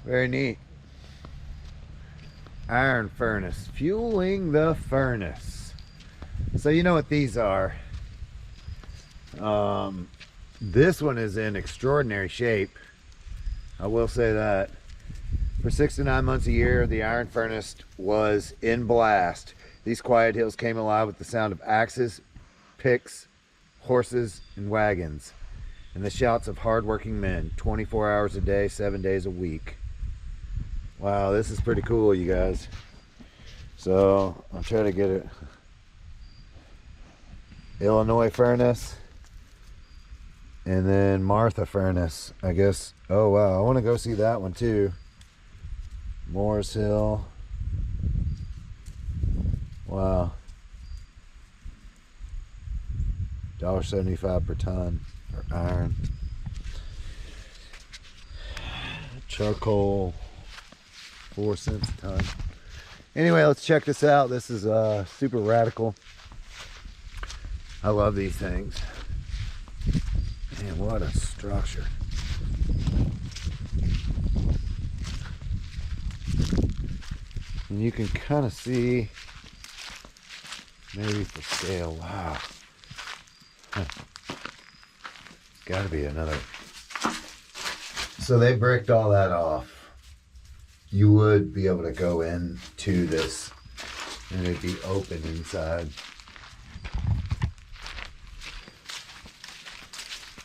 Very neat. Iron furnace. Fueling the furnace. So you know what these are. This one is in extraordinary shape. I will say that. For 6 to 9 months a year, the iron furnace was in blast. These quiet hills came alive with the sound of axes, picks, horses, and wagons, and the shouts of hard-working men, 24 hours a day, 7 days a week. Wow, this is pretty cool, you guys. So I'll try to get it. Illinois furnace, and then Martha furnace, I guess. Oh wow, I want to go see that one too. Morris Hill. Wow. $1.75 per ton for iron. Charcoal, 4 cents a ton. Anyway, let's check this out. This is super radical. I love these things. Man, what a structure. And you can kind of see, maybe for scale, wow. Huh. Gotta be another. So they bricked all that off. You would be able to go into this and it'd be open inside.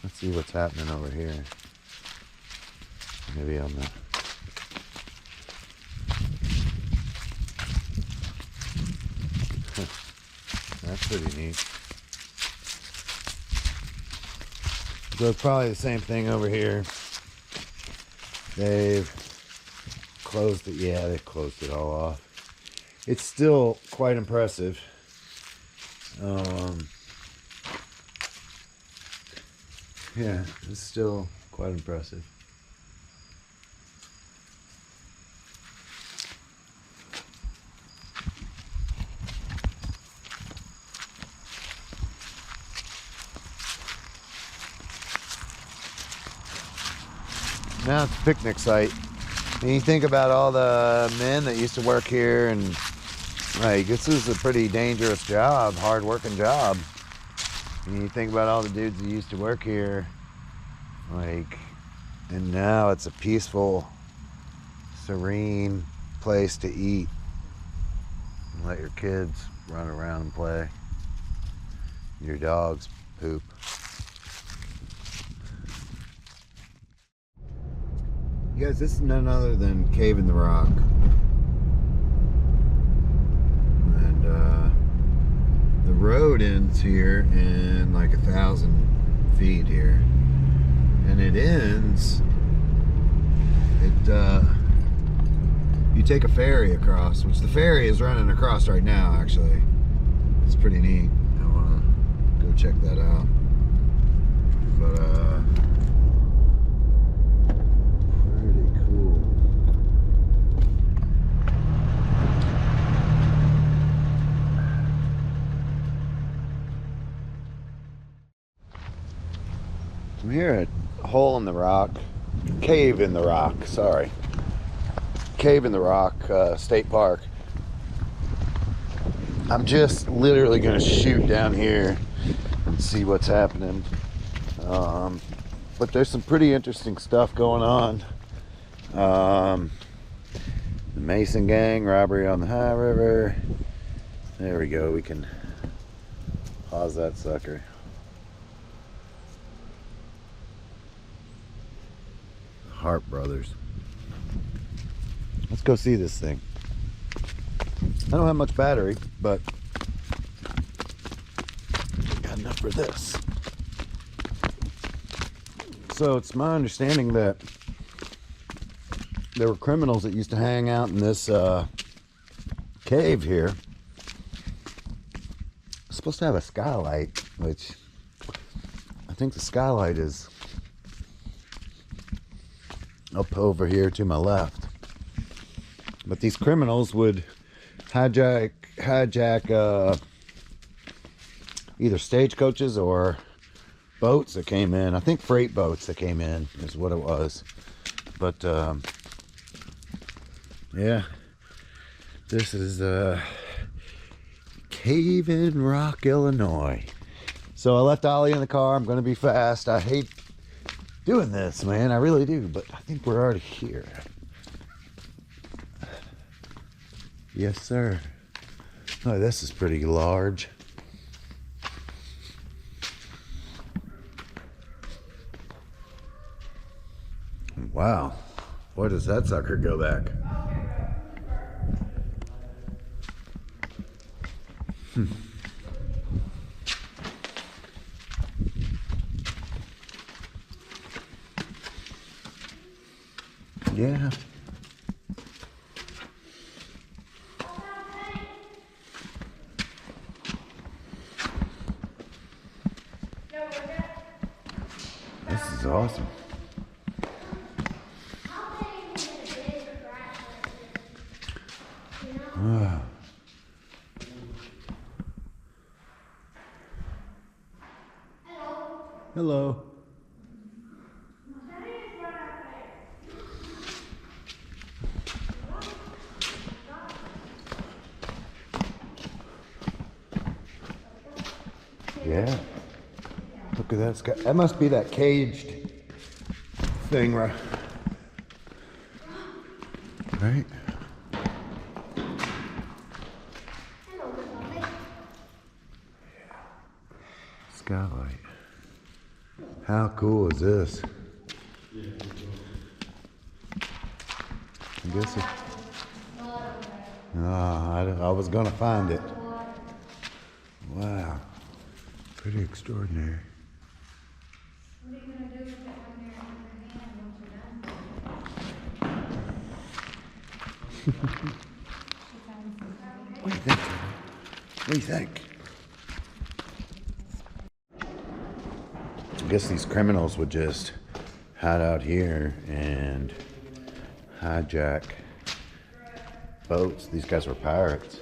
Let's see what's happening over here. Maybe on the that's pretty neat. So it's probably the same thing over here. They've closed it. Yeah, they closed it all off. It's still quite impressive. Yeah, it's still quite impressive. Now it's a picnic site. And you think about all the men that used to work here, and like, this is a pretty dangerous job, hard working job. And you think about all the dudes that used to work here, like, and now it's a peaceful, serene place to eat and let your kids run around and play. Your dogs poop. You guys, this is none other than Cave in the Rock. And the road ends here in like 1,000 feet here. And it ends, you take a ferry across, which the ferry is running across right now, actually. It's pretty neat. I want to go check that out. But, I'm here at Hole in the Rock, Cave in the Rock, sorry. Cave in the Rock State Park. I'm just literally gonna shoot down here and see what's happening. But there's some pretty interesting stuff going on. The Mason Gang, robbery on the High River. There we go, we can pause that sucker. Hart Brothers. Let's go see this thing. I don't have much battery, but got enough for this. So it's my understanding that there were criminals that used to hang out in this cave here. It's supposed to have a skylight, which I think the skylight is up over here to my left. But these criminals would hijack either stagecoaches or boats that came in. I think freight boats that came in is what it was. But Yeah, this is Cave in Rock, Illinois. So I left Ollie in the car. I'm gonna be fast. I hate doing this, man. I really do, but I think we're already here. Yes, sir. Oh, this is pretty large. Wow. Boy, does that sucker go back. Yeah. This is awesome. Wow. Hello. Yeah. Look at that sky. That must be that caged thing, right? Right? Skylight. How cool is this? I guess it. I was gonna find it. Wow. Pretty extraordinary. What are you gonna do with it when you're in your hand once you're done? What do you think? What do you think? I guess these criminals would just hide out here and hijack boats. These guys were pirates.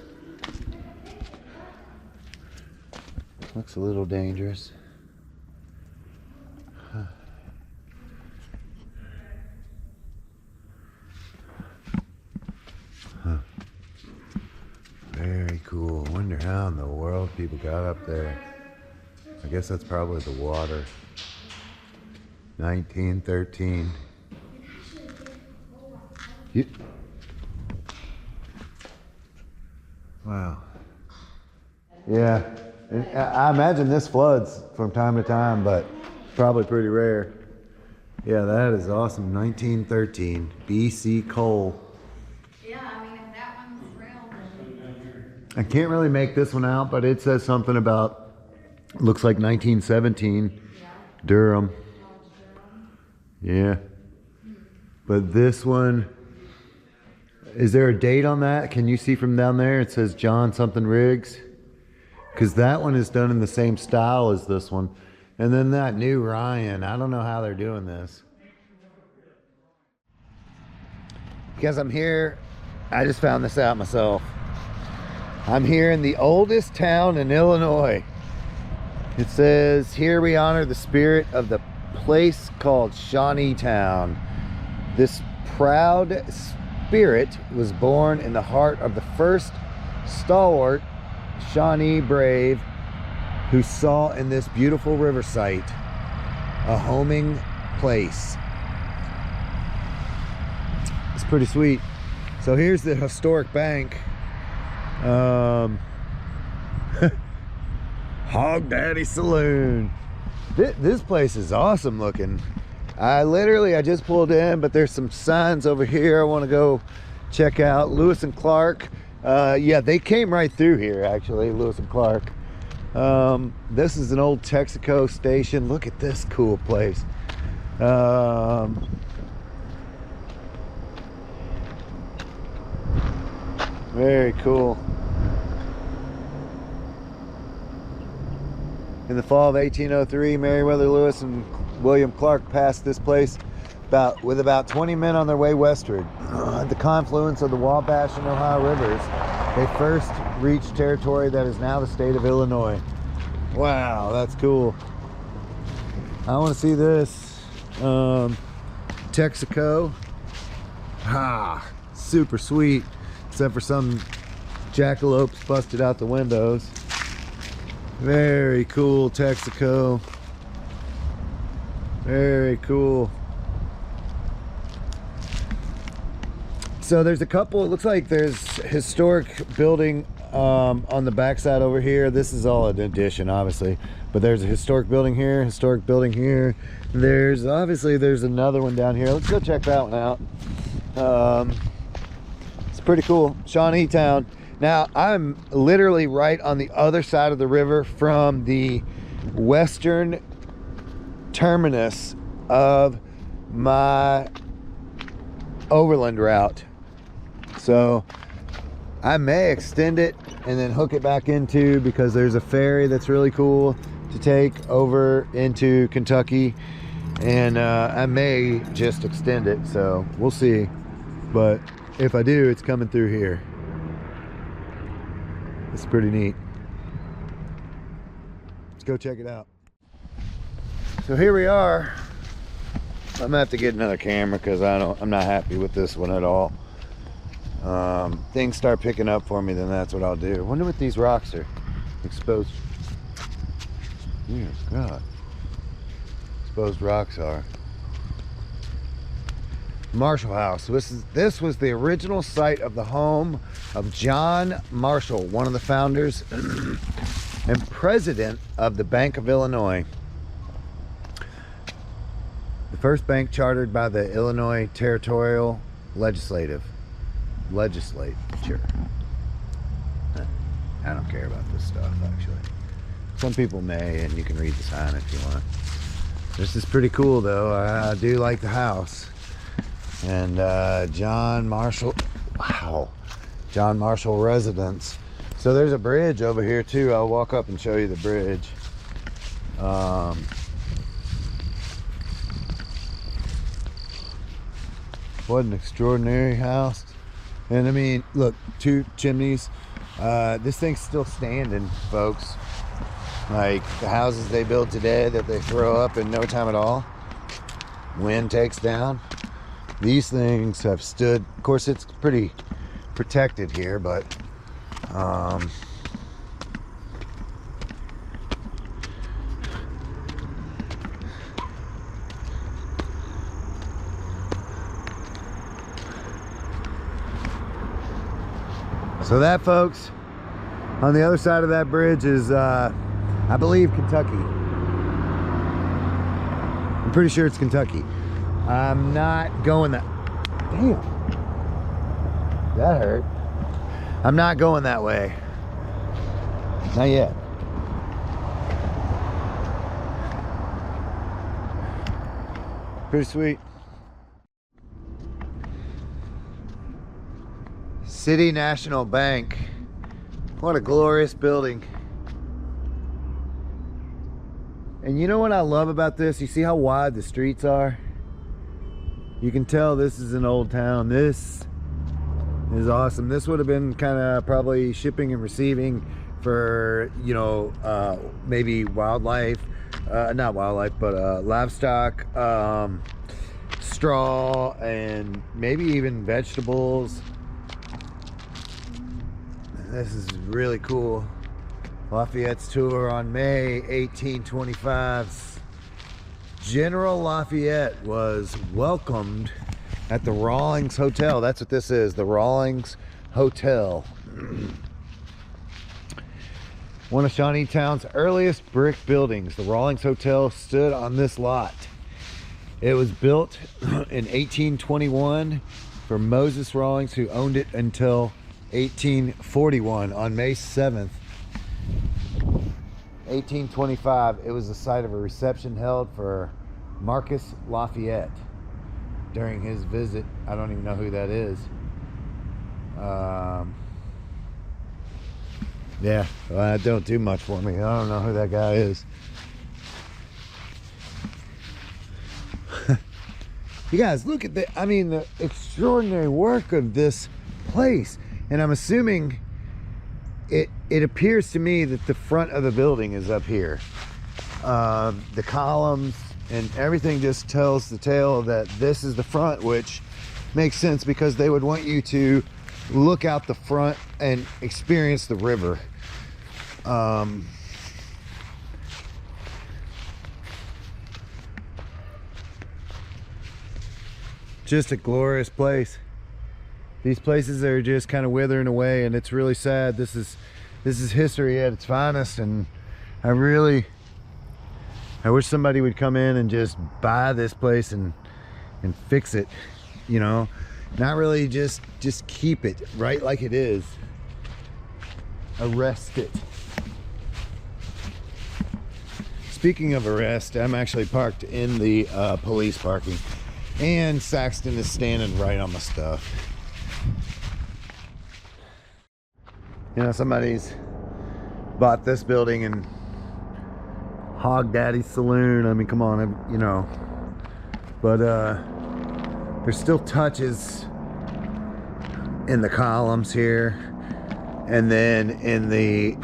Looks a little dangerous. Huh. Huh. Very cool. Wonder how in the world people got up there. I guess that's probably the water. 1913. Wow. Yeah. I imagine this floods from time to time, but probably pretty rare. Yeah, that is awesome. 1913, BC coal. Yeah, I mean, if that one's real, then... I can't really make this one out, but it says something about, looks like 1917, Durham. Yeah. But this one, is there a date on that? Can you see from down there? It says John something Riggs. Because that one is done in the same style as this one. And then that new Ryan, I don't know how they're doing this. Because I'm here, I just found this out myself. I'm here in the oldest town in Illinois. It says, here we honor the spirit of the place called Shawneetown. This proud spirit was born in the heart of the first stalwart Shawnee brave who saw in this beautiful river site a homing place. It's pretty sweet. So here's the historic bank. Hog Daddy Saloon. This place is awesome looking. I just pulled in, but there's some signs over here I want to go check out. Lewis and Clark. Yeah, they came right through here actually, Lewis and Clark. This is an old Texaco station. Look at this cool place. Very cool. In the fall of 1803, Meriwether Lewis and William Clark passed this place with about 20 men on their way westward. At the confluence of the Wabash and Ohio rivers, they first reached territory that is now the state of Illinois. Wow, that's cool. I want to see this. Texaco. super sweet, except for some jackalopes busted out the windows. Very cool Texaco. Very cool. So there's a couple, it looks like there's historic building on the backside over here. This is all an addition, obviously, but there's a historic building here, historic building here. There's another one down here. Let's go check that one out. It's pretty cool. Shawneetown. Now I'm literally right on the other side of the river from the western terminus of my overland route. So I may extend it and then hook it back into, because there's a ferry that's really cool to take over into Kentucky, and I may just extend it, so we'll see. But if I do, it's coming through here. It's pretty neat. Let's go check it out. So here we are. I'm gonna have to get another camera because I'm not happy with this one at all. Things start picking up for me, then that's what I'll do. I wonder what these rocks are exposed. Dear God. Exposed rocks are. Marshall House. This was the original site of the home of John Marshall, one of the founders and president of the Bank of Illinois. The first bank chartered by the Illinois Territorial Legislature. I don't care about this stuff, actually. Some people may, and you can read the sign if you want. This is pretty cool, though. I do like the house. And John Marshall, wow, John Marshall residence. So there's a bridge over here too. I'll walk up and show you the bridge. What an extraordinary house. And I mean, look, 2 chimneys. This thing's still standing, folks. Like the houses they build today that they throw up in no time at all, wind takes down. These things have stood. Of course, it's pretty protected here, but so that, folks, on the other side of that bridge is I believe Kentucky. I'm pretty sure it's Kentucky. I'm not going that. Damn. That hurt. I'm not going that way. Not yet. Pretty sweet. City National Bank. What a glorious building. And you know what I love about this? You see how wide the streets are? You can tell this is an old town. This is awesome. This would have been kind of probably shipping and receiving for, you know, maybe wildlife, not wildlife, but livestock, straw, and maybe even vegetables. This is really cool. Lafayette's tour on May 1825. General Lafayette was welcomed at the Rawlings Hotel. That's what this is, the Rawlings Hotel. One of Shawneetown's earliest brick buildings, the Rawlings Hotel stood on this lot. It was built in 1821 for Moses Rawlings, who owned it until 1841. On May 7th, 1825, it was the site of a reception held for Marcus Lafayette during his visit. I don't even know who that is. Yeah, well, don't do much for me. I don't know who that guy is. You guys, look at the, I mean, the extraordinary work of this place. And I'm assuming it appears to me that the front of the building is up here. The columns and everything just tells the tale that this is the front, which makes sense because they would want you to look out the front and experience the river. Just a glorious place. These places are just kind of withering away, and it's really sad. This is history at its finest, and I wish somebody would come in and just buy this place and fix it, you know, not really just keep it right like it is. Arrest it. Speaking of arrest, I'm actually parked in the police parking, and Saxton is standing right on my stuff. You know, somebody's bought this building and Hog Daddy's Saloon. I mean, come on, you know. But there's still touches in the columns here. And then in the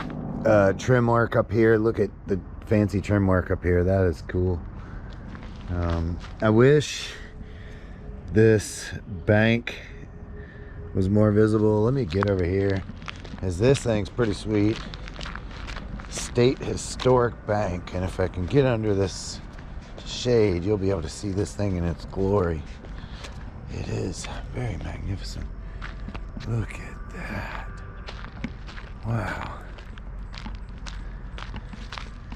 trim work up here, look at the fancy trim work up here. That is cool. I wish this bank was more visible. Let me get over here, as this thing's pretty sweet. State Historic Bank, and if I can get under this shade, you'll be able to see this thing in its glory. It is very magnificent. Look at that. Wow.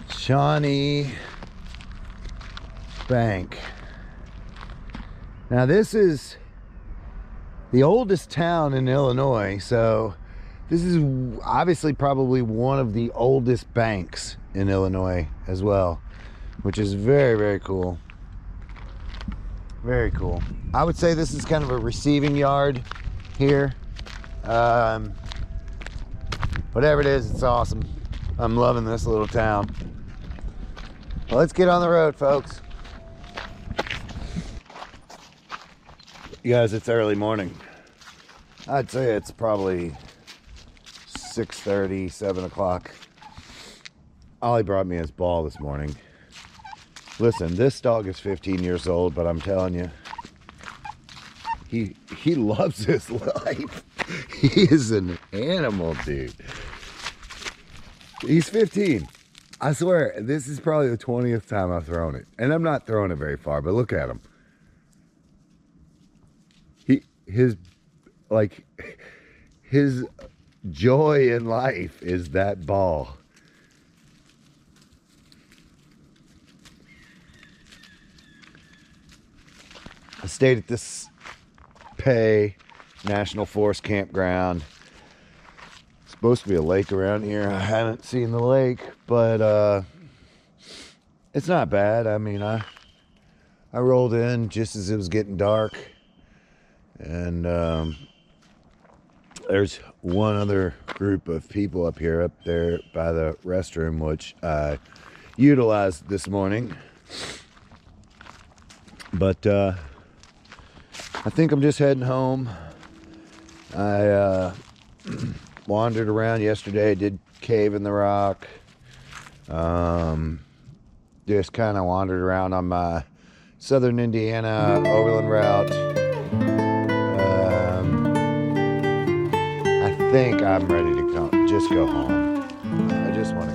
Shawnee Bank. Now this is the oldest town in Illinois, so this is obviously probably one of the oldest banks in Illinois as well, which is very, very cool. Very cool. I would say this is kind of a receiving yard here. Whatever it is, it's awesome. I'm loving this little town. Well, let's get on the road, folks. You guys, it's early morning. I'd say it's probably 6:30, 7 o'clock. Ollie brought me his ball this morning. Listen, this dog is 15 years old, but I'm telling you, he loves his life. He is an animal, dude. He's 15. I swear, this is probably the 20th time I've thrown it. And I'm not throwing it very far, but look at him. His joy in life is that ball. I stayed at this National Forest campground. It's supposed to be a lake around here. I haven't seen the lake, but it's not bad. I mean, I rolled in just as it was getting dark, and there's one other group of people up there by the restroom, which I utilized this morning. But I think I'm just heading home. I wandered around yesterday, did Cave in the Rock. Just kind of wandered around on my Southern Indiana overland route. I think I'm ready to just go home. I just want to